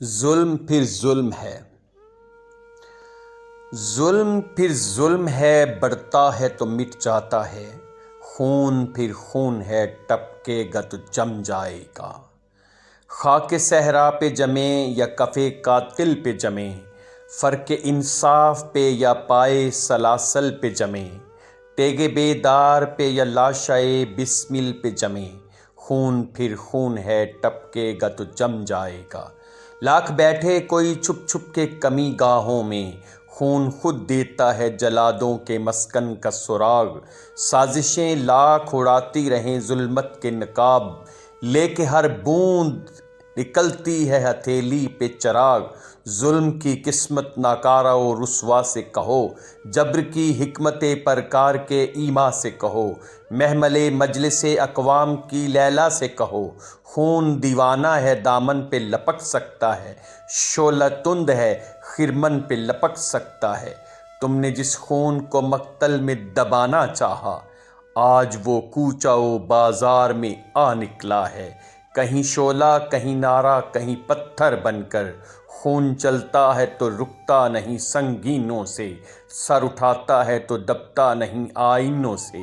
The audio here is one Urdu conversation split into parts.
ظلم پھر ظلم ہے، ظلم پھر ظلم ہے، بڑھتا ہے تو مٹ جاتا ہے، خون پھر خون ہے، ٹپکے گا تو جم جائے گا۔ خاک صحرا پہ جمے یا کفے قاتل پہ جمے، فرق انصاف پہ یا پائے سلاسل پہ جمے، تیغ بیدار پہ یا لاشائے بسمل پہ جمے، خون پھر خون ہے، ٹپکے گا تو جم جائے گا۔ لاکھ بیٹھے کوئی چھپ چھپ کے کمی گاہوں میں، خون خود دیتا ہے جلادوں کے مسکن کا سراغ۔ سازشیں لاکھ اڑاتی رہیں ظلمت کے نقاب، لے کے ہر بوند نکلتی ہے ہتھیلی پہ چراغ۔ ظلم کی قسمت ناکارہ و رسوا سے کہو، جبر کی حکمت پرکار کے ایما سے کہو، محمل مجلس اقوام کی لیلا سے کہو۔ خون دیوانہ ہے، دامن پہ لپک سکتا ہے، شعلہ تند ہے، خرمن پہ لپک سکتا ہے۔ تم نے جس خون کو مقتل میں دبانا چاہا، آج وہ کوچہ و بازار میں آ نکلا ہے۔ کہیں شعلہ، کہیں نعرہ، کہیں پتھر بن کر، خون چلتا ہے تو رکتا نہیں سنگینوں سے، سر اٹھاتا ہے تو دبتا نہیں آئینوں سے۔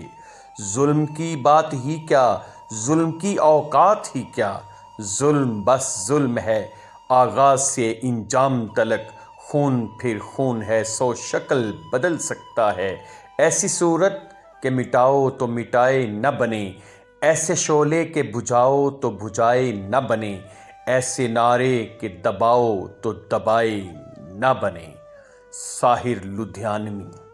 ظلم کی بات ہی کیا، ظلم کی اوقات ہی کیا، ظلم بس ظلم ہے، آغاز سے انجام تلک۔ خون پھر خون ہے، سو شکل بدل سکتا ہے، ایسی صورت کہ مٹاؤ تو مٹائے نہ بنے، ایسے شعلے کہ بجھاؤ تو بجھائے نہ بنے، ایسے نعرے کہ دباؤ تو دبائے نہ بنے۔ ساحر لدھیانوی۔